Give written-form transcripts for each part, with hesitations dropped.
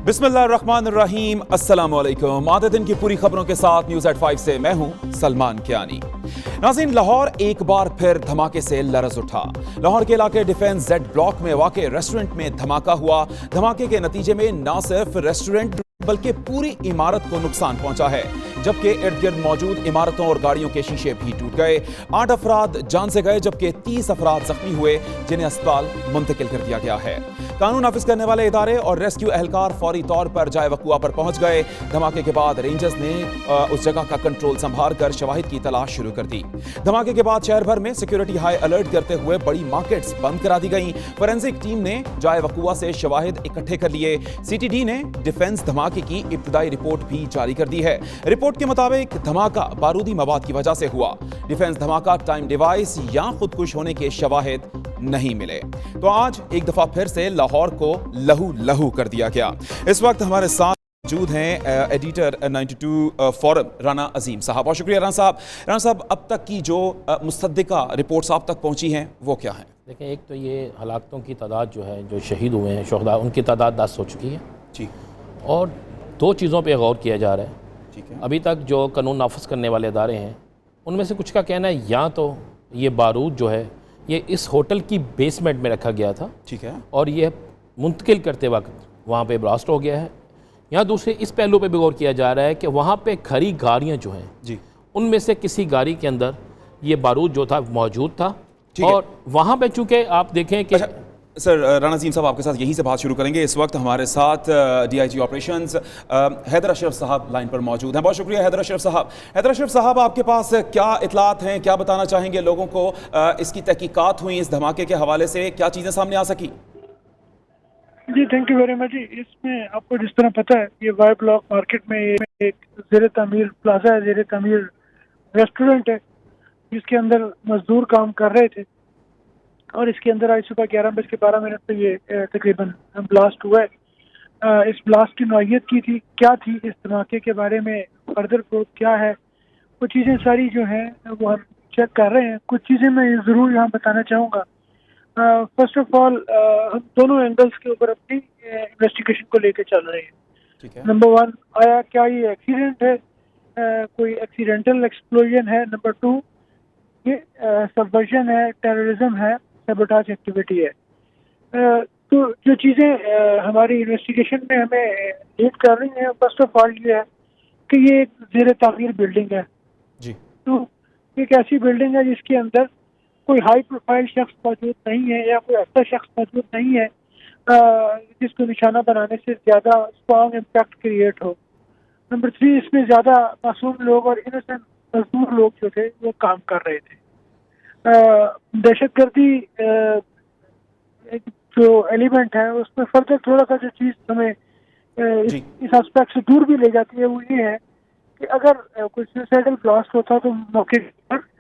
बिस्मिल्लाहिर्रहमानिर्रहीम, अस्सलाम वालेकुम। आधे दिन की पूरी खबरों के साथ न्यूज़ एट 5 से मैं हूं सलमान कियानी। नाज़रीन, लाहौर एक बार फिर धमाके से लरज़ उठा। लाहौर के इलाके डिफेंस जेड ब्लॉक में वाक़े रेस्टोरेंट में धमाका हुआ। धमाके के नतीजे में न सिर्फ रेस्टोरेंट बल्कि पूरी इमारत को नुकसान पहुंचा है, जबकि इर्द गिर्द मौजूद इमारतों और गाड़ियों के शीशे भी टूट गए। 8 अफराद जान से गए जबकि 30 अफराद जख्मी हुए, जिन्हें अस्पताल मुंतकिल कर दिया गया है। कानून नाफिज करने वाले इदारे और रेस्क्यू एहलकार फौरी तौर पर जाए वकुआ पर पहुंच गए। धमाके के बाद रेंजर्स ने उस जगह का कंट्रोल संभाल कर शवाहिद की तलाश शुरू कर दी। धमाके के बाद शहर भर में सिक्योरिटी हाई अलर्ट करते हुए बड़ी मार्केट्स बंद करा दी गई। फोरेंसिक टीम ने जाए वकुआ से शवाहिद इकट्ठे कर लिए। सीटीडी ने डिफेंस धमाके की इब्तदाई रिपोर्ट भी जारी कर दी है। रिपोर्ट के मुताबिक धमाका बारूदी मवाद की वजह से हुआ। डिफेंस धमाका टाइम डिवाइस या खुदकुश होने के शवाहिद नहीं मिले। तो आज एक दफा फिर से लाहौर को लहू लहू कर दिया गया। इस वक्त हमारे साथ मौजूद हैं एडिटर 92 फोरम राना अजीम साहब। बहुत शुक्रिया राना साहब। राना साहब, अब तक की जो मुस्तदिका रिपोर्ट्स आप तक पहुंची हैं वो क्या है? देखें, एक तो ये हलाकतों की तादाद जो है, जो शहीद हुए हैं शुहदा, उनकी तादाद 10 हो चुकी है। ठीक। और 2 चीज़ों पे गौर किया जा रहा है। ठीक है। अभी तक जो कानून नाफिज करने वाले इदारे हैं, उनमें से कुछ का कहना है या तो ये बारूद जो है ये इस होटल की बेसमेंट में रखा गया था, ठीक है, और ये मुंतकिल करते वक्त वहाँ पे ब्लास्ट हो गया है। या दूसरे इस पहलू पे भी गौर किया जा रहा है कि वहाँ पे खड़ी गाड़ियाँ जो हैं जी, उनमें से किसी गाड़ी के अंदर ये बारूद जो था मौजूद था। और वहाँ पे चूँकि आप देखें कि सर, राना अजीम साहब आपके साथ यहीं से बात शुरू करेंगे। इस वक्त हमारे साथ डीआईजी ऑपरेशंस हैदर अशरफ साहब लाइन पर मौजूद हैं। बहुत शुक्रिया हैदर अशरफ साहब। हैदर अशरफ साहब, आपके पास क्या इतलात हैं, क्या बताना चाहेंगे लोगों को? इसकी तहकीकात हुई इस धमाके के हवाले से, क्या चीज़ें सामने आ सकी? जी, थैंक यू वेरी मच जी। इसमें आपको जिस तरह पता है, ये वाई ब्लॉक मार्केट में एक ज़ेर तमीर प्लाजा है, ज़ेर तमीर रेस्टोरेंट है, जिसके अंदर मजदूर काम कर रहे थे और इसके अंदर आज सुबह 11:12 पे ये तकरीबन ब्लास्ट हुआ है। इस ब्लास्ट की नौइयत की थी क्या थी, इस धमाके के बारे में फर्दर प्रूफ क्या है, वो चीज़ें सारी जो हैं वो हम चेक कर रहे हैं। कुछ चीज़ें मैं ज़रूर यहाँ बताना चाहूँगा। फर्स्ट ऑफ ऑल, हम दोनों एंगल्स के ऊपर अपनी इन्वेस्टिगेशन को लेकर चल रहे हैं। नंबर 1, आया क्या ये एक्सीडेंट है, कोई एक्सीडेंटल एक्सप्लोजन है? नंबर 2, ये सबवर्जन है, टेररिज्म है, सैबोटाज एक्टिविटी है? तो जो चीज़ें हमारी इन्वेस्टिगेशन में हमें लीड कर रही हैं, फर्स्ट ऑफ ऑल ये है कि ये एक ज़ेर तामीर बिल्डिंग है जी। तो एक ऐसी बिल्डिंग है जिसके अंदर कोई हाई प्रोफाइल शख्स मौजूद नहीं है या कोई ऐसा शख्स मौजूद नहीं है जिसको निशाना बनाने से ज़्यादा स्ट्रॉन्ग इम्पैक्ट क्रिएट हो। नंबर 3, इसमें ज़्यादा मासूम लोग और इनोसेंट मजदूर लोग जो थे वो काम कर रहे थे। दहशतगर्दी जो एलिमेंट है उसमें फर्दर थोड़ा सा जो चीज़ हमें इस एस्पेक्ट से दूर भी ले जाती है, वो ये है कि अगर कोई सुसाइडल ब्लास्ट होता तो मौके पर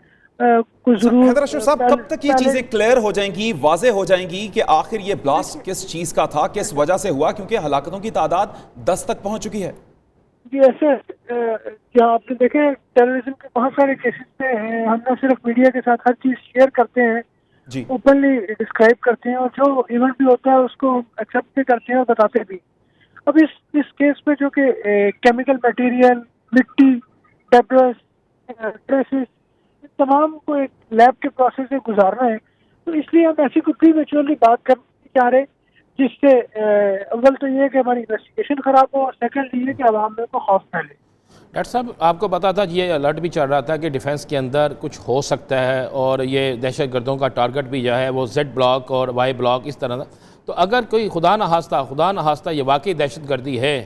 हैदर अशरफ साहब, कब तक ये चीजें क्लियर हो जाएंगी, वाजे हो जाएंगी कि आखिर ये ब्लास्ट किस चीज का था, किस वजह से हुआ? क्योंकि हलाकतों की तादाद 10 तक पहुंच चुकी है जी। ऐसे जहाँ आपने देखे टेररिज्म के बहुत सारे केसेस पे हैं, हम न सिर्फ मीडिया के साथ हर चीज़ शेयर करते हैं जी, ओपनली डिस्क्राइब करते हैं, और जो इवेंट भी होता है उसको एक्सेप्ट भी करते हैं और बताते भी। अब इस केस में जो कि केमिकल मटेरियल, मिट्टी, डेब्रिस, ट्रेसेस, तमाम को एक लैब के प्रोसेस से गुजारना है, तो इसलिए हम ऐसी कुछ प्रीमेच्योरली बात करना चाह रहे, जिससे अव्वल तो ये कि हमारी इन्वेस्टिगेशन खराब हो, और सेकंड ये कि आवाम में को खौफ फैले। डॉक्टर साहब, आपको पता था, ये अलर्ट भी चल रहा था कि डिफेंस के अंदर कुछ हो सकता है, और ये दहशतगर्दों का टारगेट भी जो है वो जेड ब्लॉक और वाई ब्लॉक इस तरह। तो अगर कोई खुदा न खास्ता ये वाकई दहशतगर्दी है,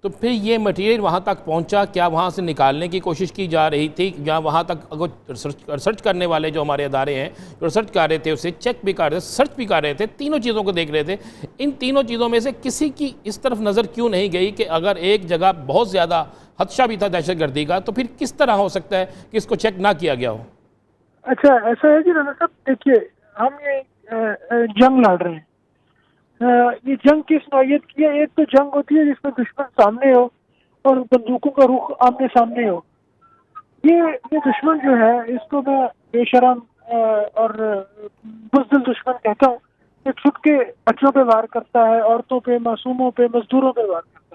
तो फिर ये मटेरियल वहाँ तक पहुँचा, क्या वहाँ से निकालने की कोशिश की जा रही थी, या वहाँ तक अगर रिसर्च करने वाले जो हमारे अदारे हैं जो रिसर्च कर रहे थे उसे चेक भी कर रहे थे, सर्च भी कर रहे थे, तीनों चीज़ों को देख रहे थे, इन तीनों चीज़ों में से किसी की इस तरफ नज़र क्यों नहीं गई कि अगर एक जगह बहुत ज़्यादा खदशा भी था दहशतगर्दी का, तो फिर किस तरह हो सकता है कि इसको चेक ना किया गया हो? अच्छा, ऐसा है कि राना साहब, देखिए, हम ये जंग लड़ रहे हैं। ये जंग किस नौइयत की है? एक तो जंग होती है जिसमें दुश्मन सामने हो और बंदूकों का रुख आमने सामने हो। ये दुश्मन जो है, इसको मैं बेशरम और बुज़दिल दुश्मन कहता हूँ। ये छुप के बच्चों पे वार करता है, औरतों पे, मासूमों पे, मजदूरों पे वार करता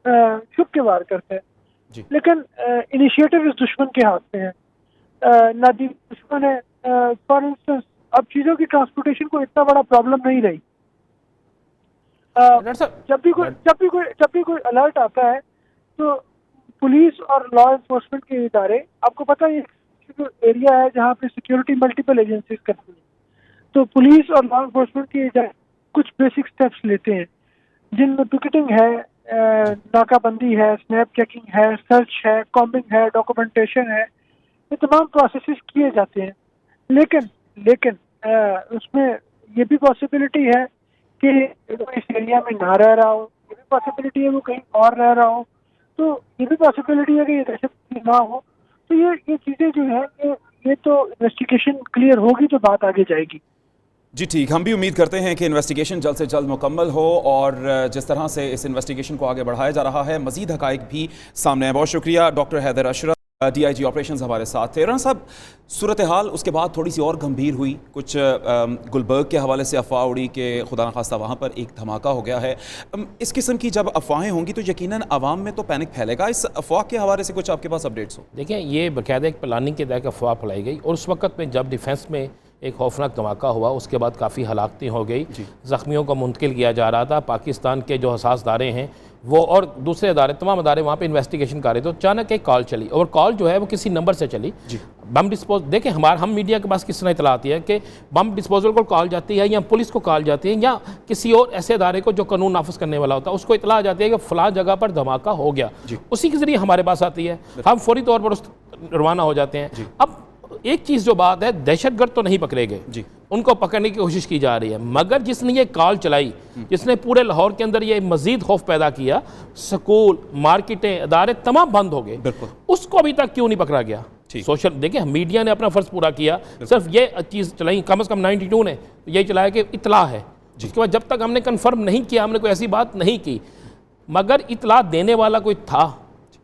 छुप के वार करते हैं। जी। लेकिन इनिशिएटिव इस दुश्मन के हाथ में है, नादीम दुश्मन है। फॉर इंस्टेंस अब चीज़ों की ट्रांसपोर्टेशन को इतना बड़ा प्रॉब्लम नहीं रही। डॉक्टर साहब, जब भी कोई अलर्ट आता है तो पुलिस और लॉ एनफोर्समेंट के इदारे, आपको पता है ये एरिया है जहाँ पे सिक्योरिटी मल्टीपल एजेंसीज करती है, तो पुलिस और लॉ एनफोर्समेंट के इदारे कुछ बेसिक स्टेप्स लेते हैं, जिनमें पिकेटिंग है, नाकाबंदी है, स्नैप चेकिंग है, सर्च है, कॉम्बिंग है, डॉक्यूमेंटेशन है, ये तमाम प्रोसेसेस किए जाते हैं। लेकिन उसमें ये भी पॉसिबिलिटी है कि वो इस एरिया में ना रह रहा हो, ये भी पॉसिबिलिटी है वो कहीं और रह रहा हो, तो ये भी पॉसिबिलिटी है कि ये दहशत ना हो। तो ये चीज़ें जो है ये तो इन्वेस्टिगेशन क्लियर होगी तो बात आगे जाएगी। जी ठीक, हम भी उम्मीद करते हैं कि इन्वेस्टिगेशन जल्द से जल्द मुकम्मल हो और जिस तरह से इस इन्वेस्टिगेशन को आगे बढ़ाया जा रहा है मज़ीद हक़ाइक़ भी सामने आए। बहुत शुक्रिया doctor Haider Ashraf, DIG operations हमारे साथ थे। राना साहब, सूरत हाल उसके बाद थोड़ी सी और गंभीर हुई। कुछ गुलबर्ग के हवाले से अफवाह उड़ी कि खुदा न खास्ता वहाँ पर एक धमाका हो गया है। इस किस्म की जब अफवाहें होंगी तो यकीनन आवाम में तो पैनिक फैलेगा। इस अफवाह के हवाले से कुछ आपके पास अपडेट्स हो? देखिए, ये बाकायदा एक प्लानिंग के तहत अफवाह फैलाई गई और उस वक्त में जब डिफेंस में एक खौफनाक धमाका हुआ उसके बाद काफ़ी हलाकती हो गई, ज़ख्मियों को मुंतकिल किया जा रहा था। पाकिस्तान के जो हसास इदारे हैं वो और दूसरे इदारे, तमाम इदारे वहाँ पे इन्वेस्टिगेशन कर रहे थे। तो अचानक एक कॉल चली और कॉल जो है वो किसी नंबर से चली, बम डिस्पोज। देखें, हम मीडिया के पास किस तरह इतला आती है कि बम डिस्पोजल को कॉल जाती है या पुलिस को कॉल जाती है या किसी और ऐसे इदारे को जो कानून नाफिज करने वाला होता है उसको इतला आ जाती है कि फ़लाँ जगह पर धमाका हो गया, उसी के ज़रिए हमारे पास आती है, हम फौरी तौर पर उस रवाना हो जाते हैं। अब एक चीज़ जो बात है, दहशतगर्द तो नहीं पकड़े गए, उनको पकड़ने की कोशिश की जा रही है, मगर जिसने ये कॉल चलाई, जिसने पूरे लाहौर के अंदर ये मजीद खौफ पैदा किया, स्कूल, मार्केटें, अदारे तमाम बंद हो गए, उसको अभी तक क्यों नहीं पकड़ा गया? सोशल, देखिए, मीडिया ने अपना फ़र्ज़ पूरा किया, सिर्फ ये चीज़ चलाई, कम से कम 92 ने यही चलाया कि इतला है। उसके बाद जब तक हमने कन्फर्म नहीं किया, हमने कोई ऐसी बात नहीं की, मगर इतला देने वाला कोई था,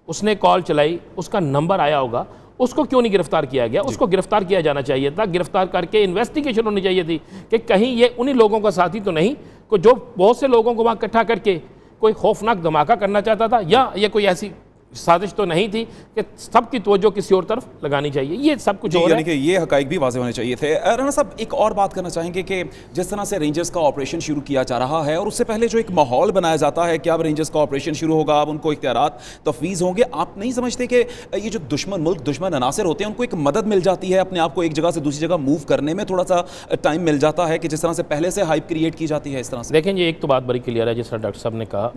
उसने कॉल चलाई, उसका नंबर आया होगा, उसको क्यों नहीं गिरफ्तार किया गया? उसको गिरफ्तार किया जाना चाहिए था। गिरफ्तार करके इन्वेस्टिगेशन होनी चाहिए थी कि कहीं ये उन्हीं लोगों का साथी तो नहीं को जो बहुत से लोगों को वहाँ इकट्ठा करके कोई खौफनाक धमाका करना चाहता था, या ये कोई ऐसी साजिश तो नहीं थी कि सबकी तवज्जो किसी और तरफ लगानी चाहिए। ये सब कुछ हो रहा है, कि ये हक़ाइक़ भी वाज़ेह होने चाहिए थे। राना साहब, एक और बात करना चाहेंगे कि जिस तरह से रेंजर्स का ऑपरेशन शुरू किया जा रहा है और उससे पहले जो एक माहौल बनाया जाता है कि अब रेंजर्स का ऑपरेशन शुरू होगा, अब उनको इख्तियारात तफवीज़ होंगे, आप नहीं समझते कि ये जो दुश्मन अनासर होते हैं उनको एक मदद मिल जाती है अपने आप को एक जगह से दूसरी जगह मूव करने में, थोड़ा सा टाइम मिल जाता है कि जिस तरह से पहले से हाइप क्रिएट की जाती है इस तरह से? देखें, ये एक तो बात बड़ी क्लियर है, जिस तरह डॉक्टर साहब ने कहा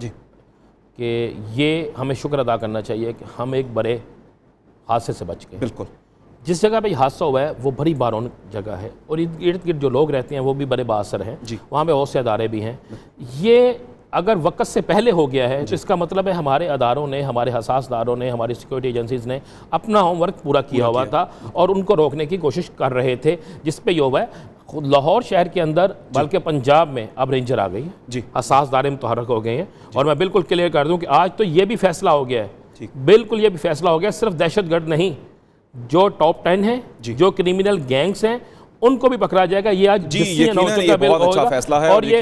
कि ये हमें शुक्र अदा करना चाहिए कि हम एक बड़े हादसे से बच गए। बिल्कुल, जिस जगह पे हादसा हुआ है वो बड़ी बारौन जगह है और इर्द गिर्द जो लोग रहते हैं वो भी बड़े बाअसर हैं, वहाँ पे बहुत से अदारे भी हैं। ये अगर वक्त से पहले हो गया है तो इसका मतलब है हमारे अदारों ने, हमारे हसास अदारों ने, हमारी सिक्योरिटी एजेंसीज़ ने अपना होमवर्क पूरा किया हुआ था और उनको रोकने की कोशिश कर रहे थे, जिस पे ये हुआ है। लाहौर शहर के अंदर बल्कि पंजाब में अब रेंजर आ गई है, हसास दारे मुतहरक हो गए हैं। और मैं बिल्कुल क्लियर कर दूं कि आज तो ये भी फैसला हो गया है, बिल्कुल ये भी फैसला हो गया, सिर्फ दहशतगर्द नहीं, जो टॉप 10 हैं, जो क्रिमिनल गैंग्स हैं, उनको भी पकड़ा जाएगा। ये आज बहुत अच्छा फैसला है और ये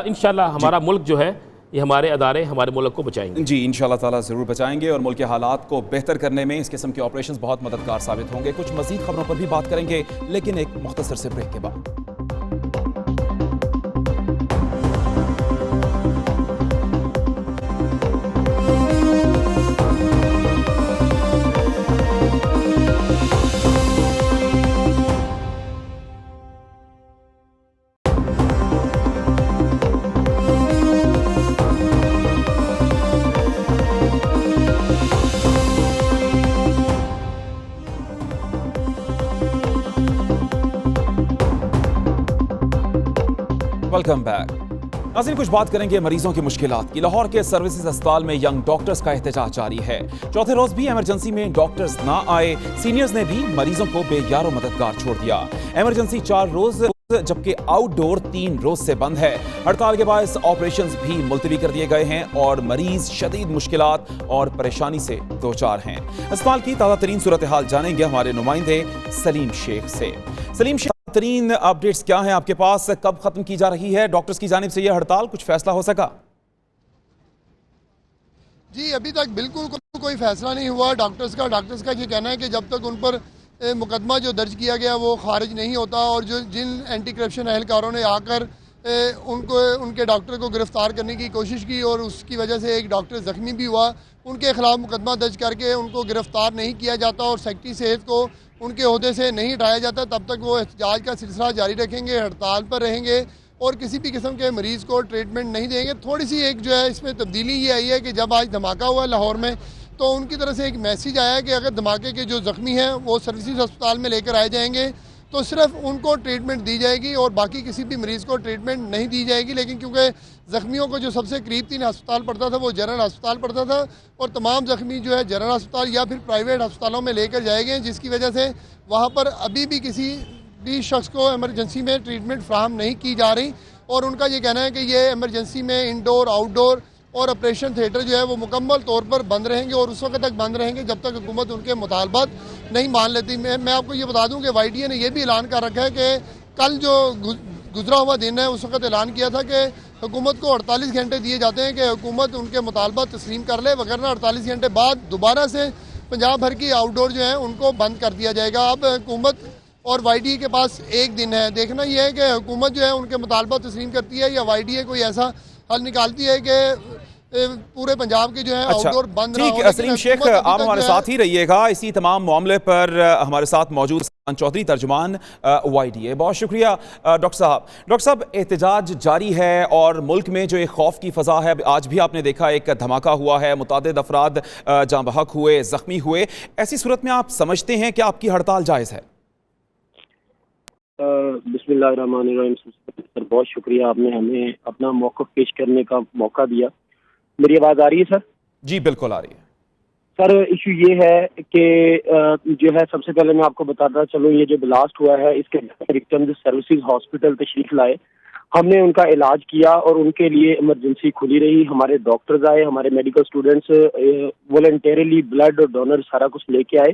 इंशाल्लाह हमारा मुल्क जो है, ये हमारे अदारे हमारे मुल्क को बचाएंगे। जी, इंशाल्लाह ताला ज़रूर बचाएंगे और मुल्क के हालात को बेहतर करने में इस किस्म के ऑपरेशंस बहुत मददगार साबित होंगे। कुछ मज़ीद खबरों पर भी बात करेंगे, लेकिन एक मुख्तसर से ब्रेक के बाद। Welcome back. नाज़रीन, कुछ बात करेंगे मरीजों की मुश्किलात की। लाहौर के सर्विसेज अस्पताल में यंग डॉक्टर्स का एहतजाज जारी है। चौथे रोज भी इमरजेंसी में डॉक्टर्स ना आए, सीनियर्स ने भी मरीजों को बेयारो मददगार छोड़ दिया। इमरजेंसी 4 रोज जबकि आउटडोर 3 रोज से बंद है। हड़ताल के बाद ऑपरेशंस भी मुलतवी कर दिए गए हैं और मरीज शदीद मुश्किलात और परेशानी से दो-चार हैं। अस्पताल की ताज़ा तरीन सूरत हाल जानेंगे हमारे नुमाइंदे सलीम शेख से। सलीम शेख, तरीन अपडेट्स क्या हैं आपके पास? कब खत्म की जा रही है डॉक्टर्स की जानिब से यह हड़ताल? कुछ फैसला हो सका? जी अभी तक बिल्कुल कोई फैसला नहीं हुआ डॉक्टर्स का ये कहना है कि जब तक उन पर मुकदमा जो दर्ज किया गया वो खारिज नहीं होता और जो जिन एंटी करप्शन एहलकारों ने आकर उनके डॉक्टर को गिरफ्तार करने की कोशिश की और उसकी वजह से एक डॉक्टर ज़ख्मी भी हुआ, उनके खिलाफ मुकदमा दर्ज करके उनको गिरफ्तार नहीं किया जाता और सेक्रेटरी सेहत को उनके अहदे से नहीं हटाया जाता, तब तक वो एहतजाज का सिलसिला जारी रखेंगे, हड़ताल पर रहेंगे और किसी भी किस्म के मरीज़ को ट्रीटमेंट नहीं देंगे। थोड़ी सी एक जो है इसमें तब्दीली ये आई है कि जब आज धमाका हुआ लाहौर में तो उनकी तरफ से एक मैसेज आया कि अगर धमाके के जो ज़ख्मी हैं वो सर्विसेज अस्पताल में लेकर आए जाएंगे तो सिर्फ उनको ट्रीटमेंट दी जाएगी और बाकी किसी भी मरीज़ को ट्रीटमेंट नहीं दी जाएगी। लेकिन क्योंकि ज़ख्मियों को जो सबसे करीब 3 अस्पताल पड़ता था वो जनरल अस्पताल पड़ता था और तमाम ज़ख्मी जो है जनरल अस्पताल या फिर प्राइवेट अस्पतालों में लेकर जाए गए, जिसकी वजह से वहाँ पर अभी भी किसी भी शख्स को एमरजेंसी में ट्रीटमेंट फ्राहम नहीं की जा रही और उनका ये कहना है कि ये एमरजेंसी में इंडोर आउटडोर और ऑपरेशन थिएटर जो है वो मुकम्मल तौर पर बंद रहेंगे और उस वक्त तक बंद रहेंगे जब तक हुकूमत उनके मुतालबात नहीं मान लेती। मैं आपको ये बता दूं कि YDA ने यह भी ऐलान कर रखा है कि कल जो गुजरा हुआ दिन है उस वक्त ऐलान किया था कि हुकूमत को 48 घंटे दिए जाते हैं कि हुकूमत उनके मुतालबात तस्लीम कर ले, वगरना 48 घंटे बाद दोबारा से पंजाब भर की आउटडोर जो है उनको बंद कर दिया जाएगा। अब हुकूमत और YDA के पास एक दिन है, देखना यह है कि हुकूमत जो है उनके मुतालबात तस्लीम करती है या YDA कोई ऐसा हल निकालती है कि पूरे पंजाब के जो है आउटडोर बंद ना हो। ठीक, सलीम शेख आप हमारे साथ ही रहिएगा इसी तमाम मामले पर। हमारे साथ मौजूद सलमान चौधरी तर्जुमान YDA, बहुत शुक्रिया डॉक्टर साहब। डॉक्टर साहब, एहतजाज जारी है और मुल्क में जो एक खौफ की फ़ज़ा है, आज भी आपने देखा एक धमाका हुआ है, मुतादिद अफराद जाँ बहक हुए, ज़ख्मी हुए, ऐसी सूरत में आप समझते हैं कि आपकी हड़ताल जायज़ है? बिस्मिल्लाहिर्रहमानिर्रहीम सर, बहुत शुक्रिया, आपने हमें अपना मौक़िफ़ पेश करने का मौका दिया। मेरी आवाज़ आ रही है सर? जी बिल्कुल आ रही है सर। इशू ये है कि जो है सबसे पहले मैं आपको बताता चलूँ, ये जो ब्लास्ट हुआ है इसके विक्टिम सर्विसेज हॉस्पिटल तशरीफ लाए, हमने उनका इलाज किया और उनके लिए इमरजेंसी खुली रही। हमारे डॉक्टर्स आए, हमारे मेडिकल स्टूडेंट्स वॉलंटरली ब्लड और डोनर सारा कुछ लेके आए।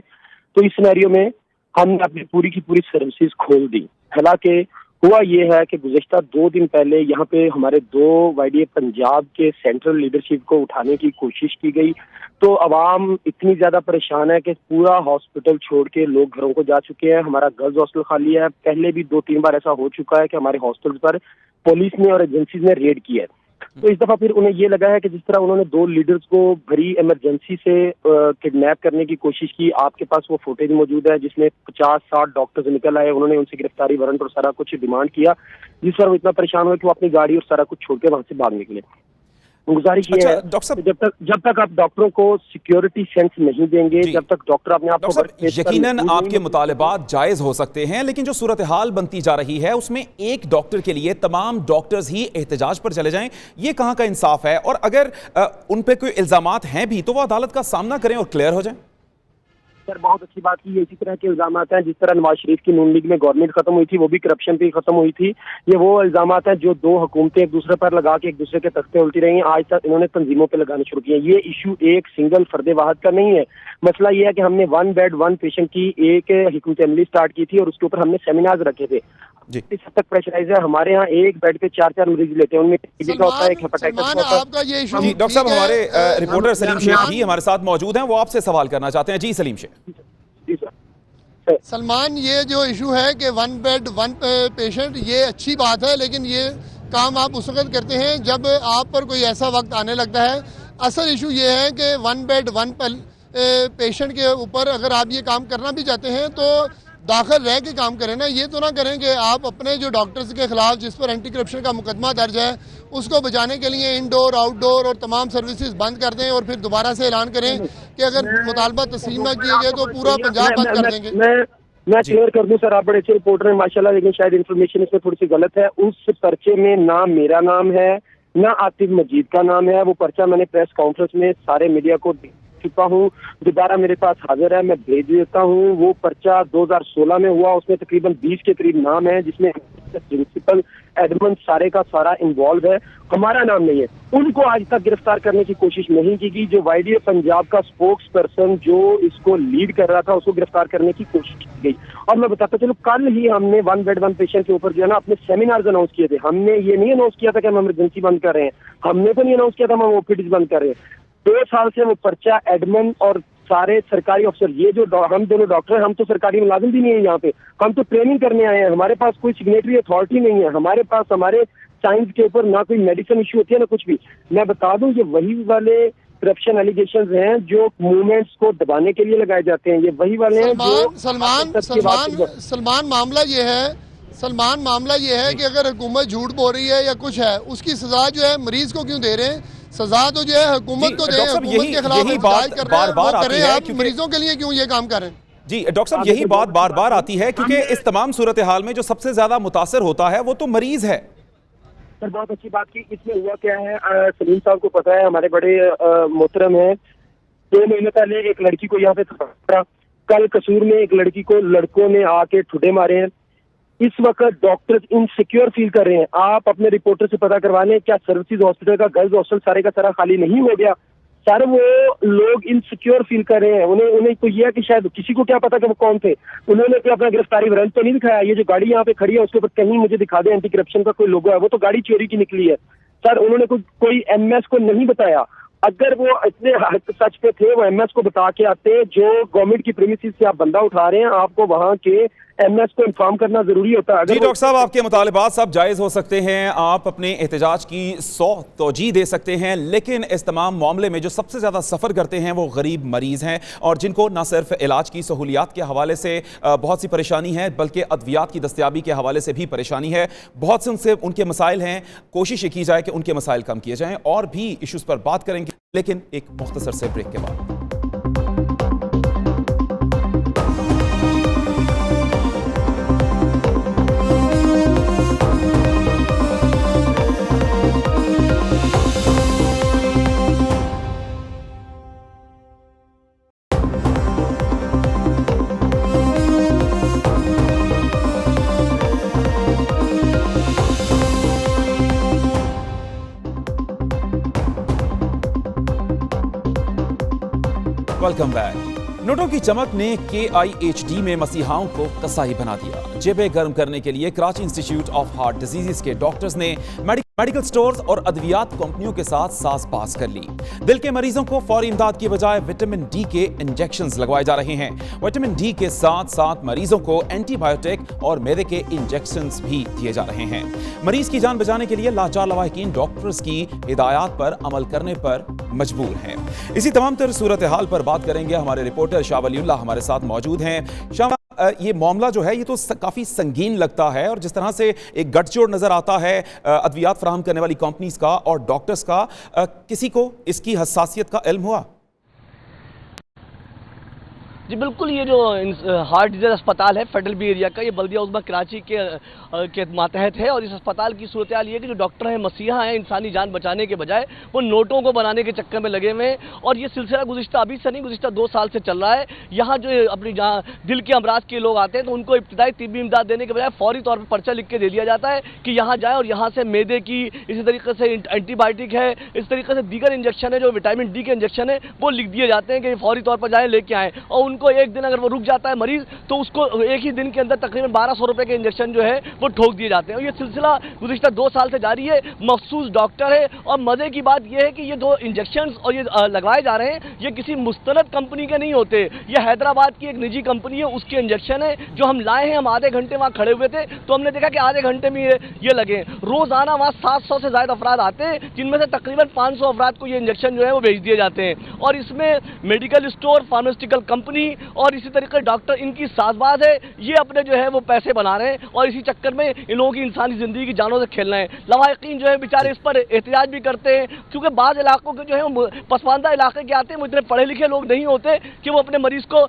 तो इस सिनेरियो में हमने अपनी पूरी की पूरी सर्विसेज खोल दी। हालांकि हुआ ये है कि गुज़श्ता 2 दिन पहले यहाँ पे हमारे 2 YDA पंजाब के सेंट्रल लीडरशिप को उठाने की कोशिश की गई, तो अवाम इतनी ज़्यादा परेशान है कि पूरा हॉस्पिटल छोड़ के लोग घरों को जा चुके हैं। हमारा गर्ल्स हॉस्टल खाली है। पहले भी 2-3 बार ऐसा हो चुका है कि हमारे हॉस्टल्स पर पुलिस ने और एजेंसीज ने रेड किया है। तो इस दफ़ा फिर उन्हें ये लगा है कि जिस तरह उन्होंने 2 लीडर्स को भरी इमरजेंसी से किडनैप करने की कोशिश की, आपके पास वो फुटेज मौजूद है जिसमें 50-60 डॉक्टर्स निकल आए, उन्होंने उनसे गिरफ्तारी वारंट और सारा कुछ डिमांड किया, जिस पर वो इतना परेशान हुए कि वो अपनी गाड़ी और सारा कुछ छोड़ के वहां से भाग निकले। गुजारिश ये है डॉक्टर साहब, जब तक आप डॉक्टरों को सिक्योरिटी सेंस नहीं देंगे, जब तक डॉक्टर अपने आप को यकीनन आपके मुतालबात जायज हो सकते हैं, लेकिन जो सूरत हाल बनती जा रही है उसमें एक डॉक्टर के लिए तमाम डॉक्टर्स ही एहतजाज पर चले जाएं, ये कहां का इंसाफ है? और अगर उन पे कोई इल्जामात हैं भी तो वो अदालत का सामना करें और क्लियर हो जाएं। सर बहुत अच्छी बात की, इसी तरह के इल्जाम हैं जिस तरह नवाज शरीफ की नून लीग में गवर्नमेंट खत्म हुई थी वो भी करप्शन पे खत्म हुई थी। ये वो इल्जाम हैं जो 2 हुकूमतें एक दूसरे पर लगा के एक दूसरे के तख्ते उल्टी रही हैं, आज तक इन्होंने तंजीमों पे लगाने शुरू किए। ये इशू एक सिंगल फर्दे वाहद का नहीं है। मसला ये है कि हमने 1 बेड 1 पेशेंट की एक हिकमत अमली स्टार्ट की थी और उसके ऊपर हमने सेमिनार्स रखे थे। इस हद तक प्रेशराइज है, हमारे यहाँ एक बेड पे 4-4 मरीज लेते हैं, उनमें टीबी का होता है, एक हेपेटाइटिस का होता है। जी डॉक्टर साहब, हमारे रिपोर्टर सलीम शेख भी हमारे साथ मौजूद हैं, वो आपसे सवाल करना चाहते हैं। जी सलीम शेख। सलमान, ये जो इशू है कि 1 बेड 1 पेशेंट, ये अच्छी बात है, लेकिन ये काम आप उस वक्त करते हैं जब आप पर कोई ऐसा वक्त आने लगता है। असल इशू ये है कि 1 बेड 1 पेशेंट के ऊपर अगर आप ये काम करना भी चाहते हैं तो दाखिल रह के काम करें ना, ये तो ना करें कि आप अपने जो डॉक्टर्स के खिलाफ जिस पर एंटी करप्शन का मुकदमा दर्ज है उसको बचाने के लिए इंडोर आउटडोर और तमाम सर्विसेज बंद कर दें और फिर दोबारा से ऐलान करें कि अगर मुतालबा तस्लीम न किए गए तो पूरा पंजाब बंद कर देंगे। मैं क्लियर कर दूं सर, आप बड़े अच्छे रिपोर्टर हैं माशाल्लाह, लेकिन शायद इन्फॉर्मेशन इसमें थोड़ी सी गलत है। उस पर्चे में ना मेरा नाम है ना आतिफ मजीद का नाम है। वो पर्चा मैंने प्रेस कॉन्फ्रेंस में सारे मीडिया को चुका हूँ, दोबारा मेरे पास हाजिर है, मैं भेज देता हूँ। वो पर्चा 2016 में हुआ, उसमें तकरीबन 20 के करीब नाम है, जिसमें प्रिंसिपल एडमंड सारे का सारा इन्वॉल्व है, हमारा नाम नहीं है। उनको आज तक गिरफ्तार करने की कोशिश नहीं की गई। जो YDA पंजाब का स्पोक्स पर्सन जो इसको लीड कर रहा था उसको गिरफ्तार करने की कोशिश की गई। और मैं बताता चलो, कल ही हमने 1 बेड 1 पेशेंट के ऊपर जो है ना अपने सेमिनार्स अनाउंस किए थे। हमने ये नहीं अनाउंस किया था कि हम इमरजेंसी बंद कर रहे हैं, हमने तो नहीं अनाउंस किया था हम OPDs बंद कर रहे हैं। 2 साल से वो पर्चा एडमिन और सारे सरकारी अफसर, ये जो हम दोनों डॉक्टर हैं, हम तो सरकारी मुलाजिम भी नहीं है यहाँ पे, हम तो ट्रेनिंग करने आए हैं, हमारे पास कोई सिग्नेटरी अथॉरिटी नहीं है, हमारे पास हमारे साइंस के ऊपर ना कोई मेडिसिन इशू होती है ना कुछ भी। मैं बता दूं ये वही वाले करप्शन एलिगेशंस हैं जो मूवमेंट्स को दबाने के लिए लगाए जाते हैं, ये वही वाले हैं जो सलमान मामला ये है कि अगर हुकूमत झूठ बोल रही है या कुछ है, उसकी सजा जो है मरीज को क्यों दे रहे हैं? सजा तो जो है हुकूमत को दे, हुकूमत के खिलाफ एहतजाज कर रहे हैं वो करें, आप मरीजों के लिए क्यों ये काम कर रहे हैं? जी डॉक्टर साहब, यही बात बार बार आती है क्योंकि इस तमाम सूरत हाल में जो सबसे ज्यादा मुतासर होता है वो तो मरीज है। सर बहुत अच्छी बात की, इसमें हुआ क्या है, सलीम साहब को पता है, हमारे बड़े मोहतरम हैं, 2 महीने पहले एक लड़की को यहाँ पे था, कल कसूर में एक लड़की को लड़कों ने आके ठुड्डे मारे हैं। इस वक्त डॉक्टर्स इनसिक्योर फील कर रहे हैं। आप अपने रिपोर्टर से पता करवा लें, क्या सर्विसेज हॉस्पिटल का गर्ल्स हॉस्टल सारे का सारा खाली नहीं हो गया? सर वो लोग इनसिक्योर फील कर रहे हैं, उन्हें तो यह है कि शायद किसी को क्या पता कि वो कौन थे, उन्होंने कोई अपना गिरफ्तारी वारंट तो नहीं दिखाया। ये जो गाड़ी यहाँ पे खड़ी है उसके ऊपर कहीं मुझे दिखा दे एंटी करप्शन का कोई लोगो है, वो तो गाड़ी चोरी की निकली है। सर उन्होंने कोई एमएस को नहीं बताया, अगर वो इतने सच पे थे वो एमएस को बता के आते। जो गवर्नमेंट की प्रीमिसेस से आप बंदा उठा रहे हैं, आपको वहां के एमएस को इन्फॉर्म करना जरूरी होता है। जी डॉक्टर साहब, आपके मुतालिबात सब जायज़ हो सकते हैं, आप अपने एहतजाज की 100 तोजी दे सकते हैं, लेकिन इस तमाम मामले में जो सबसे ज़्यादा सफ़र करते हैं वो गरीब मरीज़ हैं, और जिनको न सिर्फ इलाज की सहूलियात के हवाले से बहुत सी परेशानी है, बल्कि अद्वियात की दस्तयाबी के हवाले से भी परेशानी है। बहुत से उनके मसाइल हैं, कोशिश ये की जाए कि उनके मसाइल कम किए जाएँ, और भी इशूज़ पर बात करेंगे, लेकिन एक मुख्तसर से ब्रेक के बाद। Welcome back. नोटों की चमक ने KIHD में मसीहाओं को कसाई बना दिया। जेबें गर्म करने के लिए Karachi institute of heart diseases के डॉक्टर्स ने मेडिकल स्टोर्स और अद्वियात कंपनियों के साथ साज़बाज़ कर ली। दिल के मरीजों को फौरी इमदाद की बजाय विटामिन डी के इंजेक्शंस लगवाए जा रहे हैं। विटामिन डी के साथ साथ मरीजों को एंटीबायोटिक और मैदे के इंजेक्शंस भी दिए जा रहे हैं। मरीज की जान बचाने के लिए लाचार लवाहिकीन डॉक्टर्स की हिदायत पर अमल करने पर मजबूर हैं। इसी तमाम तर सूरत हाल पर बात करेंगे, हमारे रिपोर्टर शाह वलीउल्लाह हमारे साथ मौजूद हैं। शाह, ये मामला जो है ये तो काफ़ी संगीन लगता है, और जिस तरह से एक गठजोड़ नज़र आता है अद्वियात फराहम करने वाली कंपनीज का और डॉक्टर्स का, किसी को इसकी हसासियत का इल्म हुआ? जी बिल्कुल, ये जो हार्ट डिजीज अस्पताल है फेडरल बी एरिया का, ये बल्दिया उज़्मा कराची के मातहत है, और इस अस्पताल की सूरत हाल ये है कि जो डॉक्टर हैं मसीहा हैं, इंसानी जान बचाने के बजाय वो नोटों को बनाने के चक्कर में लगे हुए हैं। और ये सिलसिला गुज़िश्ता अभी से नहीं, गुज़िश्ता 2 साल से चल रहा है। यहाँ जो अपनी जहाँ दिल के अमराज के लोग आते हैं तो उनको इब्तिदाई तिब्बी इमदाद देने के बजाय फौरी तौर पर पर्चा लिख के दे दिया जाता है कि यहाँ जाए, और यहाँ से मैदे की, इसी तरीके से एंटीबायोटिक है, इस तरीके से दीगर इंजेक्शन है, जो विटामिन डी के इंजेक्शन है, वो लिख दिए जाते हैं कि फौरी तौर पर जाएँ लेके आएँ। और उनको एक दिन अगर वो रुक जाता है मरीज तो उसको एक ही दिन के अंदर तकरीबन 1200 रुपए के इंजेक्शन जो है वो ठोक दिए जाते हैं। और ये सिलसिला गुज़िश्ता 2 साल से जारी है। मखसूस डॉक्टर है, और मजे की बात यह है कि ये जो इंजेक्शन और ये लगाए जा रहे हैं ये किसी मुस्तनद कंपनी के नहीं होते, ये हैदराबाद की एक निजी कंपनी है, उसके इंजेक्शन है जो हम लाए हैं। हम आधे घंटे वहाँ खड़े हुए थे तो हमने देखा कि आधे घंटे में ये लगे। रोजाना वहाँ 700 से ज्यादा अफराद आते हैं, जिनमें से तकरीबन 500 अफराद को ये इंजेक्शन जो है वो भेज दिए जाते हैं। और इसमें मेडिकल स्टोर, फार्मास्यूटिकल कंपनी और इसी तरीके डॉक्टर, इनकी साजबाज है। ये अपने जो है वो पैसे बना रहे हैं, और इसी चक्कर में इन लोगों की इंसानी जिंदगी की जानों से खेल रहे हैं। लवाहिकीन जो है बेचारे इस पर एहतजाज भी करते हैं, क्योंकि बाद इलाकों के जो है वो पसमानदा इलाके के आते हैं, वो इतने पढ़े लिखे लोग नहीं होते कि वो अपने मरीज को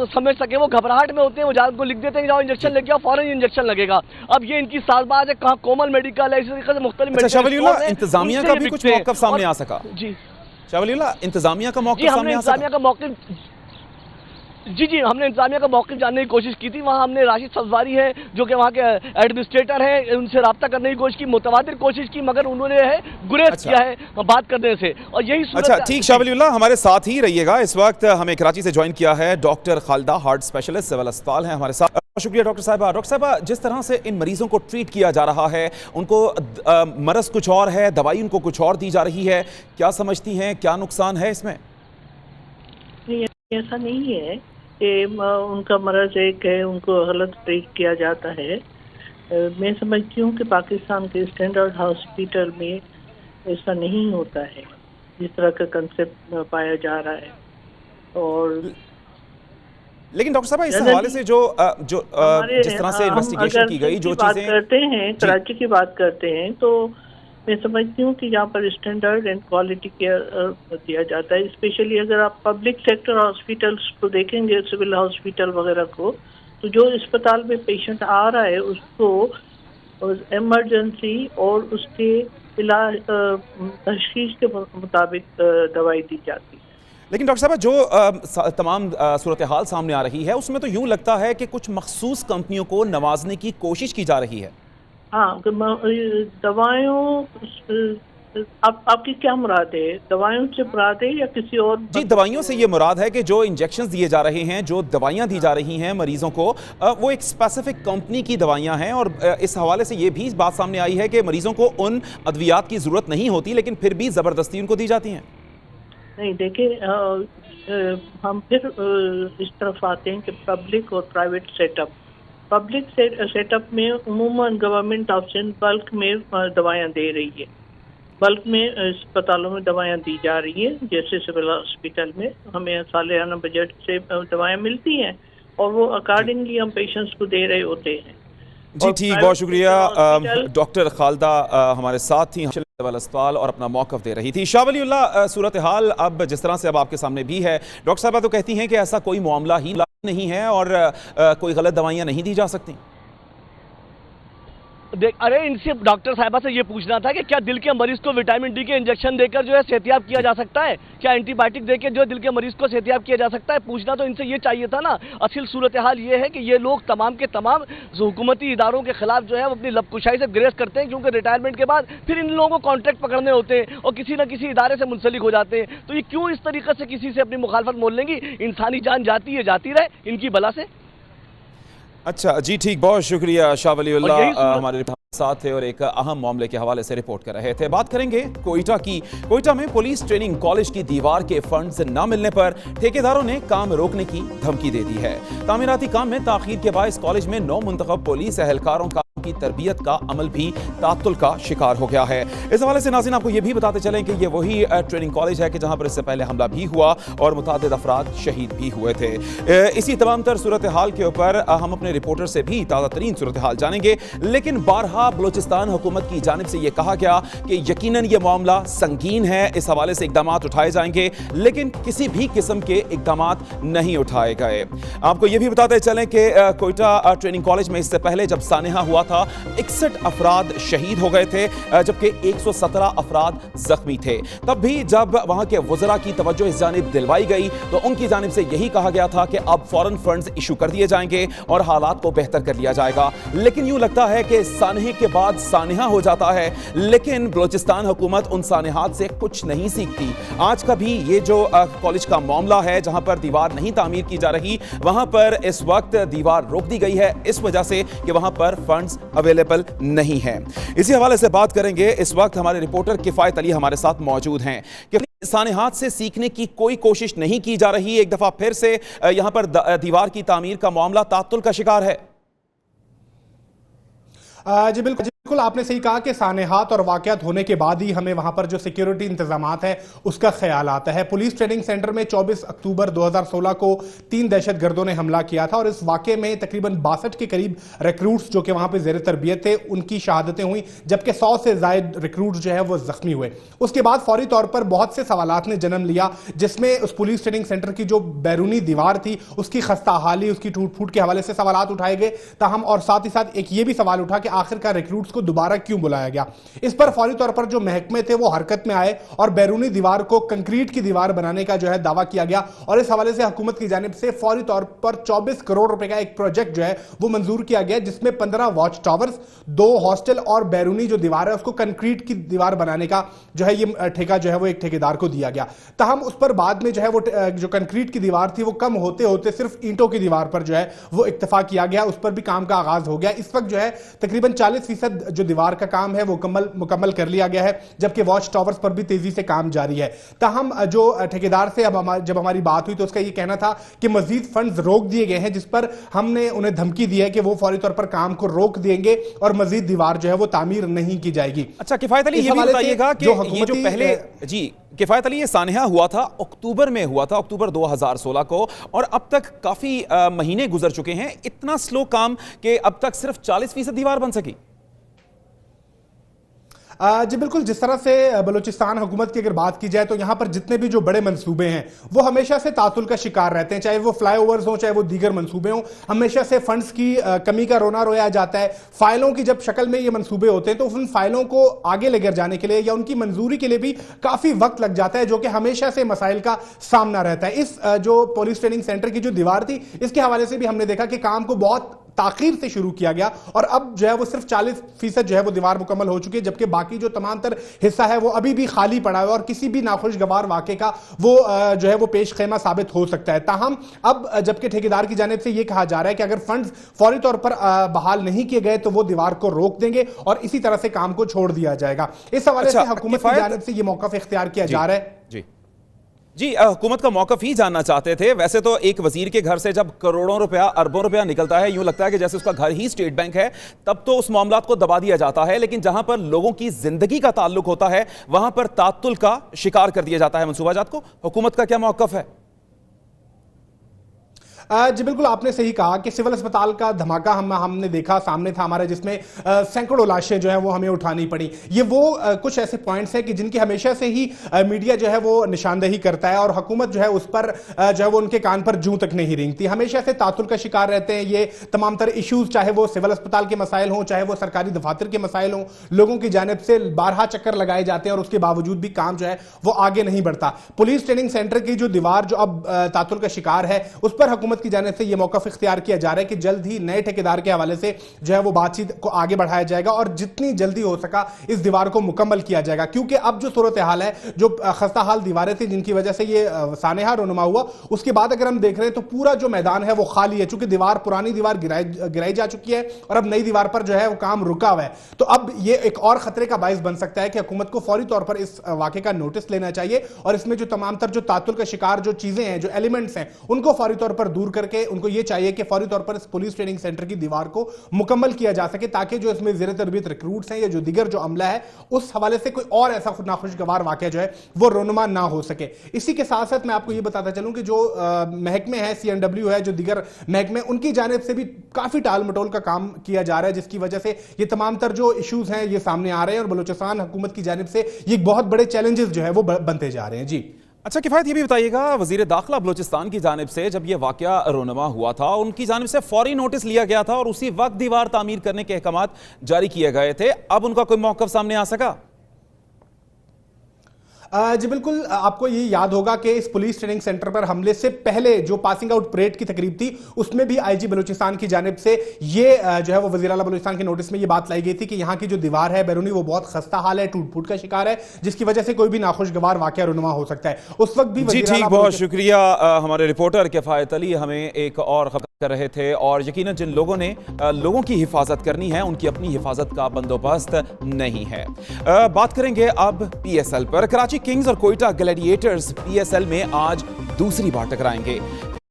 समझ सके। वो घबराहट में होते हैं, वो जान को लिख देते हैं जाओ इंजेक्शन लेके आओ, फौरन इंजेक्शन लगेगा। अब ये इनकी साजबाज है, कहाँ कोमल मेडिकल है, इसी तरीके से मुख्तलिफ इंतजामिया का भी कुछ मौक़िफ़ सामने आ सका? जी शाह वलीउल्लाह, इंतजामिया का मौक़िफ़ सामने आ सका? जी हमने इंतजामिया का मौक़िफ़ जानने की कोशिश की थी। वहाँ हमने राशिद सफवारी हैं जो कि वहाँ के एडमिनिस्ट्रेटर हैं, उनसे रब्ता करने की कोशिश की, मुतवादिर कोशिश की, मगर उन्होंने गुरेज किया है बात करने से। और यही अच्छा ठीक, शाह वलीउल्लाह हमारे साथ ही रहिएगा। इस वक्त हमें कराची से ज्वाइन किया है doctor Khalida, heart specialist, civil अस्पताल है हमारे साथ। शुक्रिया डॉक्टर साहिबा। डॉक्टर साहिबा, जिस तरह से इन मरीजों को ट्रीट किया जा रहा है, उनको मरज कुछ और है, दवाई उनको कुछ और दी जा रही है, क्या समझती हैं, क्या नुकसान है इसमें? नहीं, ऐसा नहीं है कि उनका मरज एक है, उनको गलत ट्रीट किया जाता है। मैं समझती हूँ कि पाकिस्तान के स्टैंडर्ड हॉस्पिटल में ऐसा नहीं होता है जिस तरह का कंसेप्ट पाया जा रहा है। और लेकिन डॉक्टर साहब, इस हवाले से जो जिस तरह से इन्वेस्टिगेशन की गई, जो चीजें करते हैं, कराची की बात करते हैं, तो मैं समझती हूँ कि यहाँ पर स्टैंडर्ड एंड क्वालिटी केयर दिया जाता है। स्पेशली अगर आप पब्लिक सेक्टर हॉस्पिटल्स को देखेंगे, सिविल हॉस्पिटल वगैरह को, तो जो अस्पताल में पेशेंट आ रहा है उसको इमरजेंसी और उसके इलाज तशखीस के मुताबिक दवाई दी जाती है। लेकिन डॉक्टर साहब, जो तमाम सूरत हाल सामने आ रही है, उसमें तो यूं लगता है कि कुछ मखसूस कंपनियों को नवाजने की कोशिश की जा रही है। हाँ, दवाइयों, आपकी क्या मुराद है? दवाइयों से मुराद है या किसी और? जी, दवाइयों से ये मुराद है कि जो इंजेक्शंस दिए जा रहे हैं, जो दवाइयां दी जा रही हैं मरीजों को, वो एक स्पेसिफिक कंपनी की दवाइयां हैं। और इस हवाले से ये भी बात सामने आई है कि मरीजों को उन अद्वियात की ज़रूरत नहीं होती, लेकिन फिर भी ज़बरदस्ती उनको दी जाती हैं। नहीं, देखिए, हम फिर इस तरफ आते हैं कि पब्लिक और प्राइवेट सेटअप। पब्लिक सेटअप में उमूमन गवर्नमेंट ऑफ सिंध बल्क में दवाइयाँ दे रही है, बल्क में अस्पतालों में दवाइयाँ दी जा रही है। जैसे सिविल हॉस्पिटल में हमें सालाना बजट से दवाइयाँ मिलती हैं और वो अकॉर्डिंगली हम पेशेंट्स को दे रहे होते हैं। जी ठीक, बहुत शुक्रिया। डॉक्टर खालदा हमारे साथ थी अस्पताल और अपना मौक़िफ़ दे रही थी। शाह वलीउल्लाह, सूरत हाल अब जिस तरह से अब आपके सामने भी है, डॉक्टर साहबा तो कहती हैं कि ऐसा कोई मामला ही नहीं है और कोई गलत दवाइयाँ नहीं दी जा सकती। अरे, इनसे डॉक्टर साहिबा से ये पूछना था कि क्या दिल के मरीज को विटामिन डी के इंजेक्शन देकर जो है सेहतियाब किया जा सकता है? क्या एंटीबायोटिक देकर जो है दिल के मरीज को सेहतियाब किया जा सकता है? पूछना तो इनसे ये चाहिए था ना। असल सूरत हाल ये है कि ये लोग तमाम के तमाम हुकूमती इदारों के खिलाफ जो है वो अपनी लबकुशाई से ग्रेस करते हैं, क्योंकि रिटायरमेंट के बाद फिर इन लोगों को कॉन्ट्रैक्ट पकड़ने होते हैं और किसी न किसी इदारे से मुंसलिक हो जाते हैं। तो ये क्यों इस तरीके से किसी से अपनी मुखालफत मोल लेंगी? इंसानी जान जाती है, जाती रहे इनकी बला से। अच्छा जी ठीक, बहुत शुक्रिया। शाह वलीउल्लाह हमारे साथ थे और एक अहम मामले के हवाले से रिपोर्ट कर रहे थे। बात करेंगे कोयटा की। कोयटा में पुलिस ट्रेनिंग कॉलेज की दीवार के फंड्स न मिलने पर ठेकेदारों ने काम रोकने की धमकी दे दी है। तामीराती काम में ताखीर के बायस कॉलेज में 9 मुंतखब पुलिस एहलकारों की तरबियत का अमल भी तात्तुल का शिकार हो गया है। इस हवाले से नाज़रीन आपको ये भी बताते चलें कि ये वही ट्रेनिंग कॉलेज है कि जहां पर इससे पहले हमला भी हुआ और मुतादिद अफराद शहीद भी हुए थे। इसी तमाम तर सूरत हाल के ऊपर हम अपने रिपोर्टर से भी ताज़ा तरीन सूरत हाल जानेंगे। लेकिन बारहा बलोचिस्तान हुकूमत की जानिब से यह कहा गया कि यकीनन यह मामला संगीन है, इस हवाले से इकदाम उठाए जाएंगे, लेकिन किसी भी किस्म के इकदाम नहीं उठाए गए। आपको यह भी बताते चलें कि कोयटा ट्रेनिंग कॉलेज में इससे पहले जब सानेहा हुआ था 61 अफराद शहीद हो गए थे, जबकि 117 अफराद जख्मी थे। तब भी जब वहां के वज़रा की तवज्जो इस जानिब दिलवाई गई तो उनकी जानिब से यही कहा गया था कि अब फौरन फंड्स इशू कर दिए जाएंगे और हालात को बेहतर कर लिया जाएगा। लेकिन यूं लगता है कि सानेहे के बाद सानेहा हो जाता है, लेकिन बलोचिस्तान हुकूमत उन सानेहात से कुछ नहीं सीखती। आज का भी ये जो कॉलेज का मामला है, जहां पर दीवार नहीं तामीर की जा रही, वहां पर इस वक्त दीवार रोक दी गई है इस वजह से कि वहां पर फंड्स अवेलेबल नहीं है। इसी हवाले से बात करेंगे। इस वक्त हमारे रिपोर्टर किफायत अली हमारे साथ मौजूद हैं। सानेहात से सीखने की कोई कोशिश नहीं की जा रही, एक दफा फिर से यहां पर दीवार की तामीर का मामला तात्तुल का शिकार है। जी बिल्कुल आपने सही कहा कि सानेहात और वाकयात होने के बाद ही हमें वहां पर जो सिक्योरिटी इंतजामात है उसका ख्याल आता है। पुलिस ट्रेनिंग सेंटर में 24 अक्टूबर 2016 को 3 दहशतगर्दों ने हमला किया था और इस वाकये में तकरीबन 62 के करीब रिक्रूट्स जो कि वहां पर जेर तरबियत थे उनकी शहादतें हुई, जबकि 100 से ज्यादा रिक्रूट जो है वो जख्मी हुए। उसके बाद फौरी तौर पर बहुत से सवालात ने जन्म लिया, जिसमें उस पुलिस ट्रेनिंग सेंटर की जो बैरूनी दीवार थी उसकी खस्ता हाली, उसकी टूट फूट के हवाले से सवालात उठाए गए। ताहम और साथ ही साथ एक ये भी सवाल उठा कि आखिरकार रिक्रूट्स को को दोबारा क्यों बुलाया गया। इस पर फौरी तौर पर जो महकमे थे वो हरकत में आए और बैरूनी दीवार को कंक्रीट की दीवार बनाने का जो है दावा किया गया और इस हवाले से हुकूमत की जानिब से फौरी तौर पर 24 करोड़ रुपए का एक प्रोजेक्ट जो है वो मंजूर किया गया, जिसमें 15 वॉच टावर्स, 2 हॉस्टल और बैरूनी जो दीवार है उसको कंक्रीट की दीवार बनाने का जो है ये ठेका जो है वो एक ठेकेदार को दिया गया। ताहम उस पर बाद में जो है वो जो कंक्रीट की दीवार थी वो कम होते होते सिर्फ ईंटों की दीवार पर जो है वो इत्तेफाक किया गया, उस पर भी काम का आगाज हो गया। इस वक्त जो है तकरीबन 40% जो दीवार का काम है वो मुकम्मल कर लिया गया है, जबकि वॉच टावर्स पर भी तेजी से काम जारी है। ताहम जो ठेकेदार से जब हमारी बात हुई तो उसका ये कहना था कि मजीद फंड्स रोक दिए गए हैं, जिस पर हमने उन्हें धमकी दी है कि वो फौरी तौर पर काम को रोक देंगे और मजीद दीवार जो है वो तामीर नहीं की जाएगी। अच्छा किफायत अली, ये भी बताइएगा कि ये जो पहले जी किफायत अली ये सानहा हुआ था अक्टूबर में हुआ था, अक्टूबर 2016 को, और अब तक काफी महीने गुजर चुके हैं, इतना स्लो काम कि अब तक सिर्फ 40% दीवार बन सकी। जी बिल्कुल, जिस तरह से बलूचिस्तान हुकूमत की अगर बात की जाए तो यहां पर जितने भी जो बड़े मंसूबे हैं वो हमेशा से तातुल का शिकार रहते हैं, चाहे वो फ्लाईओवर्स हो चाहे वो दीगर मंसूबे हों, हमेशा से फंड्स की कमी का रोना रोया जाता है। फाइलों की जब शक्ल में ये मंसूबे होते हैं तो उन फाइलों को आगे लेकर जाने के लिए या उनकी मंजूरी के लिए भी काफी वक्त लग जाता है, जो कि हमेशा से मसाइल का सामना रहता है। इस जो पुलिस ट्रेनिंग सेंटर की जो दीवार थी इसके हवाले से भी हमने देखा कि काम को बहुत ताखीर से शुरू किया गया और अब जो है वो सिर्फ 40% जो है वो दीवार मुकम्मल हो चुकी है, जबकि बाकी जो तमाम तर हिस्सा है वो अभी भी खाली पड़ा है और किसी भी नाखुशगवार वाक़े का वो जो है वो पेश खेमा साबित हो सकता है। ताहम अब जबकि ठेकेदार की जानिब से ये कहा जा रहा है कि अगर फंड्स फौरी तौर पर बहाल नहीं किए गए तो वो दीवार को रोक देंगे और इसी तरह से काम को छोड़ दिया जाएगा। इस हवाले से हुकूमत की जानिब से ये मौक़िफ़ इख्तियार किया जा रहा है। जी हुकूमत का मौक़िफ़ ही जानना चाहते थे। वैसे तो एक वजीर के घर से जब करोड़ों रुपया अरबों रुपया निकलता है, यूं लगता है कि जैसे उसका घर ही स्टेट बैंक है, तब तो उस मामलात को दबा दिया जाता है, लेकिन जहां पर लोगों की जिंदगी का ताल्लुक होता है वहां पर तात्तुल का शिकार कर दिया जाता है मंसूबाजात को। हुकूमत का क्या मौक़िफ़ है? जी बिल्कुल, आपने सही कहा कि सिविल अस्पताल का धमाका हमने देखा सामने था हमारे, जिसमें सैकड़ों लाशें जो है वो हमें उठानी पड़ी। ये वो कुछ ऐसे पॉइंट्स हैं कि जिनकी हमेशा से ही मीडिया जो है वो निशानदेही करता है और हुकूमत जो है उस पर जो है वो उनके कान पर जूं तक नहीं रेंगती, हमेशा से तातुल का शिकार रहते हैं। ये तमाम तरह इशूज, चाहे वो सिविल अस्पताल के मसाइल हों चाहे वो सरकारी दफातर के मसाइल हों, लोगों की जानिब से बारहा चक्कर लगाए जाते हैं और उसके बावजूद भी काम जो है वो आगे नहीं बढ़ता। पुलिस ट्रेनिंग सेंटर की जो दीवार जो अब तातुल का शिकार है उस पर हुकूमत की जानिब से यह मौक़िफ़ इख्तियार किया जा रहा है कि जल्द ही नए ठेकेदार के हवाले से जो है वो बातचीत को आगे बढ़ाया जाएगा और जितनी जल्दी हो सका इस दीवार को मुकम्मल किया जाएगा, क्योंकि अब जो सूरत हाल है, जो खस्ता हाल दीवारें थी जिनकी वजह से ये सानहा रोनुमा हुआ, उसके बाद अगर हम देख रहे हैं तो पूरा जो मैदान है वो खाली है, चूंकि पुरानी दीवार गिराई जा चुकी है और अब नई दीवार पर जो है वो काम रुका हुआ है। तो अब ये एक और खतरे का बाइस बन सकता है कि हुकूमत को फौरी तौर पर इस वाक़े का नोटिस लेना चाहिए और इसमें जो तमाम तर जो तातुल का शिकार जो चीजें हैं, जो एलिमेंट्स हैं, उनको फौरी तौर पर दूर करके उनको ये चाहिए कि फौरी तौर पर इस पुलिस ट्रेनिंग सेंटर की दीवार को मुकम्मल किया जा सके, ताकि जो इसमें ज़ेर तरबियत रिक्रूट्स हैं या जो दीगर जो अमला है उस हवाले से कोई और ऐसा नाखुशगवार वाक़या जो है वो रोनुमा ना हो सके। इसी के साथ साथ मैं आपको ये बताता चलूं कि जो महकमे हैं, CNW है, जो दीगर महकमे, उनकी जानिब से भी काफ़ी टाल मटोल का काम किया जा रहा है, जिसकी वजह से ये तमाम तर जो इशूज़ हैं ये सामने आ रहे हैं और बलूचिस्तान हुकूमत की जानिब से ये बहुत बड़े चैलेंजेस जो है वो बनते जा रहे हैं। जी अच्छा किफायत, ये भी बताइएगा, वजीर दाखिला बलूचिस्तान की जानिब से जब यह वाकया रोनुमा हुआ था उनकी जानिब से फौरी नोटिस लिया गया था और उसी वक्त दीवार तामीर करने के अहकामात जारी किए गए थे, अब उनका कोई मौक़िफ़ सामने आ सका? जी बिल्कुल, आपको ये याद होगा कि इस पुलिस ट्रेनिंग सेंटर पर हमले से पहले जो पासिंग आउट परेड की तकरीब थी उसमें भी IG बलूचिस्तान की जानिब से ये जो है वो वज़ीर आला बलूचिस्तान के नोटिस में ये बात लाई गई थी कि यहाँ की जो दीवार है बैरूनी वो बहुत खस्ता हाल है, टूट फूट का शिकार है, जिसकी वजह से कोई भी नाखुशगवार वाक़या रुनुमा हो सकता है। उस वक्त भी जी ठीक, बहुत शुक्रिया। हमारे रिपोर्टर किफायत अली हमें एक और खबर कर रहे थे और यकीनन जिन लोगों ने लोगों की हिफाजत करनी है उनकी अपनी हिफाजत का बंदोबस्त नहीं है। बात करेंगे अब PSL पर। कराची किंग्स और कोयटा ग्लैडिएटर्स PSL में आज दूसरी बार टकराएंगे।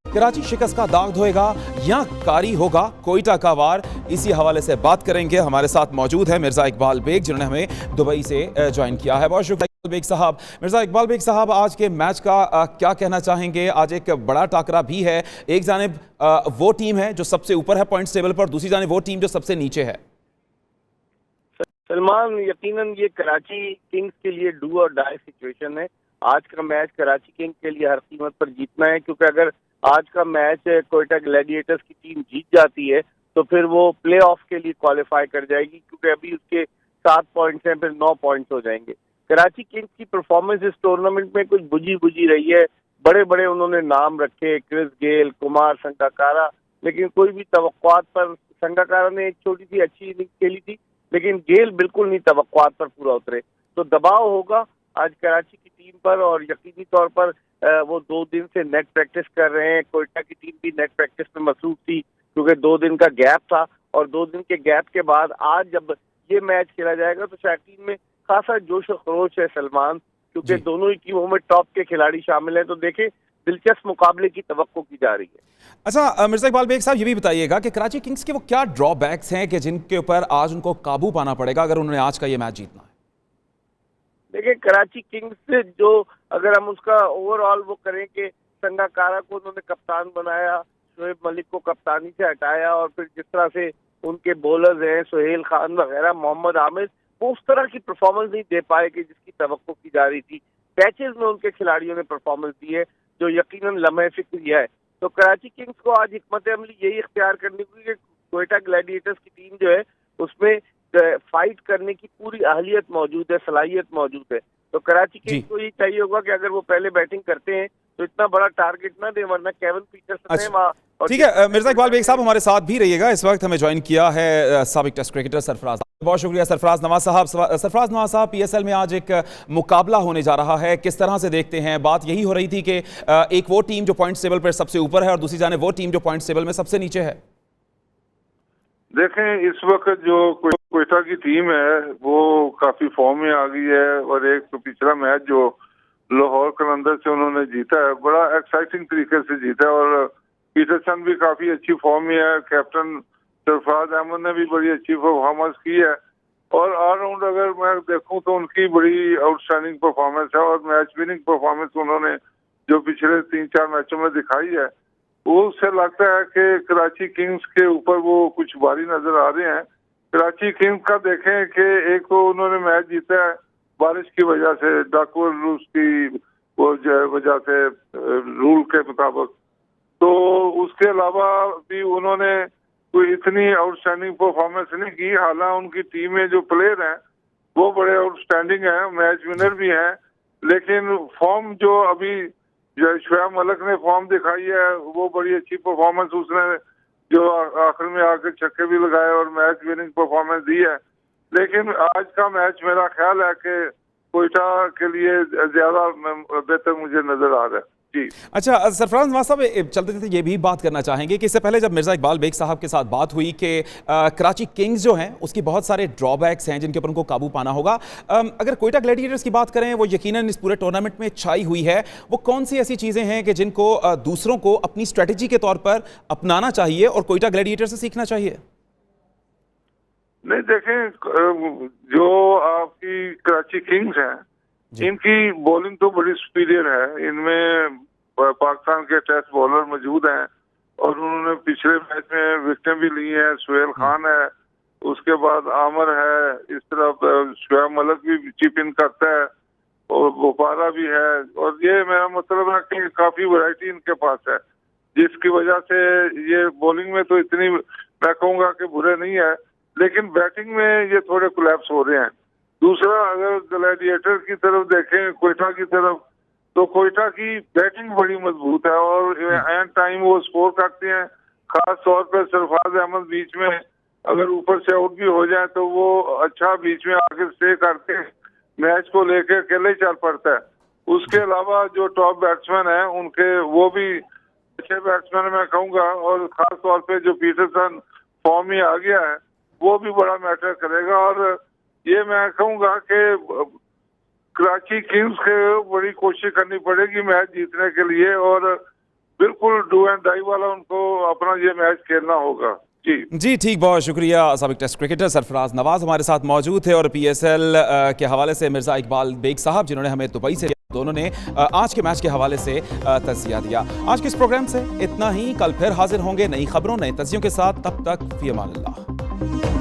कराची शिकस्त का दाग धोएगा या कारी होगा कोयटा का वार, इसी हवाले से बात करेंगे। हमारे साथ मौजूद है मिर्जा इकबाल बेग जिन्होंने हमें दुबई से ज्वाइन किया है। बहुत शुक्रिया बेग साहब। मिर्जा इकबाल बेग साहब, आज के मैच का क्या कहना चाहेंगे? आज एक बड़ा टाकरा भी है, एक जानिब वो टीम है जो सबसे ऊपर है पॉइंट्स टेबल पर, दूसरी जानिब वो टीम जो सबसे नीचे है। सलमान, यकीनन ये कराची किंग्स के लिए डू और डाई सिचुएशन है। आज का मैच कराची किंग्स के लिए हर कीमत पर जीतना है, क्योंकि अगर आज का मैच कोयटा ग्लैडिएटर्स की टीम जीत जाती है तो फिर वो प्ले ऑफ के लिए क्वालिफाई कर जाएगी, क्योंकि अभी उसके 7 पॉइंट्स हैं, फिर 9 पॉइंट्स हो जाएंगे। कराची किंग्स की परफॉर्मेंस इस टूर्नामेंट में कुछ बुझी रही है। बड़े बड़े उन्होंने नाम रखे, क्रिस गेल, कुमार संगकारा, लेकिन कोई भी तवक्कुआत पर, संगकारा ने एक छोटी सी अच्छी इनिंग खेली थी, लेकिन गेल बिल्कुल नहीं तवक्कुआत पर पूरा उतरे। तो दबाव होगा आज कराची की टीम पर, और यकीनी तौर पर वो 2 दिन से नेट प्रैक्टिस कर रहे हैं। कोयटा की टीम भी नेट प्रैक्टिस में मसरूफ थी, क्योंकि 2 दिन का गैप था, और 2 दिन के गैप के बाद आज जब ये मैच खेला जाएगा तो शायकीन में खासा जोश और खरोश है सलमान, क्योंकि दोनों ही टीमों में टॉप के खिलाड़ी शामिल हैं। तो देखें, दिलचस्प मुकाबले की तवक्को की जा रही है। अच्छा मिर्जा इकबाल बेग साहब, ये भी बताइएगा कि कराची किंग्स के वो क्या ड्रॉबैक्स हैं कि जिनके ऊपर आज उनको काबू पाना पड़ेगा अगर उन्होंने आज का ये मैच जीतना है? देखिए, कराची किंग्स से जो अगर हम उसका ओवरऑल वो करें कि संगकारा को उन्होंने कप्तान बनाया, शोएब मलिक को कप्तानी से हटाया, और फिर जिस तरह से उनके बॉलर्स हैं सुहेल खान वगैरह, मोहम्मद आमिर, वो उस तरह की परफॉर्मेंस नहीं दे पाए कि जिसकी तवक्को की जा रही थी। पैचेस में उनके खिलाड़ियों ने परफॉर्मेंस दी है जो यकीनन लम्हे फिक्र है। तो कराची किंग्स को आज हिकमत अमली यही इख्तियार करनी होगी कि कोयटा ग्लैडिएटर्स की टीम जो है उसमें फाइट करने की पूरी अहलियत मौजूद है, सलाहियत मौजूद है। तो कराची किंग्स को ये चाहिए होगा कि अगर वो पहले बैटिंग करते हैं तो इतना बड़ा टारगेट ना दे, वरना केविन पीटरसन है वहाँ। ठीक है मिर्जा इकबाल बेग साहब हमारे साथ भी रहिएगा। इस वक्त हमें ज्वाइन किया है साबिक टेस्ट क्रिकेटर सरफराज। बहुत शुक्रिया सरफराज नवाज साहब। सरफराज नवाज साहब, पीएसएल में आज एक मुकाबला होने जा रहा है, किस तरह से देखते हैं? बात यही हो रही थी कि एक वो टीम जो पॉइंट्स टेबल पर सबसे ऊपर है और दूसरी जाने वो टीम जो पॉइंट्स टेबल में सबसे नीचे है। देखें, इस वक्त जो कोयटा की टीम है वो काफी फॉर्म में आ गई है, और एक तो पिछला मैच जो लाहौर कलंदर से उन्होंने जीता है, बड़ा एक्साइटिंग तरीके से जीता है, और पीटरसन भी काफी अच्छी फॉर्म में है। कैप्टन सरफराज अहमद ने भी बड़ी अच्छी परफॉर्मेंस की है, और ऑलराउंड अगर मैं देखूं तो उनकी बड़ी आउटस्टैंडिंग परफॉर्मेंस है, और मैच विनिंग परफॉर्मेंस उन्होंने जो पिछले 3-4 मैचों में दिखाई है, वो उससे लगता है कि कराची किंग्स के ऊपर वो कुछ भारी नजर आ रहे हैं। कराची किंग्स का देखें कि एक तो उन्होंने मैच जीता है बारिश की वजह से, डाकुअर रूल्स की वजह से, रूल के मुताबिक, तो उसके अलावा भी उन्होंने कोई इतनी आउटस्टैंडिंग परफॉर्मेंस नहीं की। हालांकि उनकी टीम में जो प्लेयर हैं वो बड़े आउटस्टैंडिंग हैं, मैच विनर भी हैं, लेकिन फॉर्म जो अभी शोएब मलिक ने फॉर्म दिखाई है वो बड़ी अच्छी परफॉर्मेंस, उसने जो आखिर में आकर छक्के भी लगाए और मैच विनिंग परफॉर्मेंस दी है। लेकिन आज का मैच मेरा ख्याल है कि कोयटा के लिए ज्यादा बेहतर मुझे नजर आ रहा है। जी अच्छा सरफराज नवाज साहब, चलते चलते ये भी बात करना चाहेंगे कि इससे पहले जब मिर्जा इकबाल बेग साहब के साथ बात हुई कि कराची किंग्स जो हैं उसकी बहुत सारे ड्रॉबैक्स हैं जिनके ऊपर उनको काबू पाना होगा। अगर कोयटा ग्लैडिएटर्स की बात करें, वो यकीनन इस पूरे टूर्नामेंट में छाई हुई है, वो कौन सी ऐसी चीज़ें हैं कि जिनको दूसरों को अपनी स्ट्रेटजी के तौर पर अपनाना चाहिए और कोयटा ग्लैडिएटर्स से सीखना चाहिए? नहीं, देखें, जो आपकी कराची किंग्स हैं इनकी बॉलिंग तो बड़ी सुपीरियर है, इनमें पाकिस्तान के टेस्ट बॉलर मौजूद हैं, और उन्होंने पिछले मैच में विकेटें भी ली हैं। सुहेल खान है, उसके बाद आमिर है, इस तरफ शोएब मलिक भी चिप इन करता है, और गोपारा भी है, और ये मेरा मतलब है कि काफी वैरायटी इनके पास है, जिसकी वजह से ये बॉलिंग में तो इतनी मैं कहूँगा कि बुरे नहीं है, लेकिन बैटिंग में ये थोड़े कोलैप्स हो रहे हैं। दूसरा, अगर ग्लैडिएटर की तरफ देखें, कोयटा की तरफ, तो कोयटा की बैटिंग बड़ी मजबूत है और एंड टाइम वो स्कोर करते हैं। खास तौर पर सरफराज अहमद बीच में अगर ऊपर से आउट भी हो जाए तो वो अच्छा बीच में आके स्टे करके मैच को लेके अकेले चल पड़ता है। उसके अलावा जो टॉप बैट्समैन हैं उनके वो भी अच्छे बैट्समैन मैं कहूँगा, और खास तौर पे जो पीटरसन फॉर्म में आ गया है वो भी बड़ा मैटर करेगा। और ये मैं कहूँगा कि कराची किंग्स के बड़ी कोशिश करनी पड़ेगी मैच जीतने के लिए, और बिल्कुल डू एंड डाई वाला उनको अपना ये मैच खेलना होगा। जी ठीक, बहुत शुक्रिया। साबिक टेस्ट क्रिकेटर सरफराज नवाज हमारे साथ मौजूद थे, और पीएसएल के हवाले से मिर्जा इकबाल बेग साहब जिन्होंने हमें दुबई से, दोनों ने आज के मैच के हवाले से तज़किया दिया। आज के इस प्रोग्राम से इतना ही, कल फिर हाजिर होंगे नई खबरों नए तज़कियों के साथ। तब तक फी अमान अल्लाह।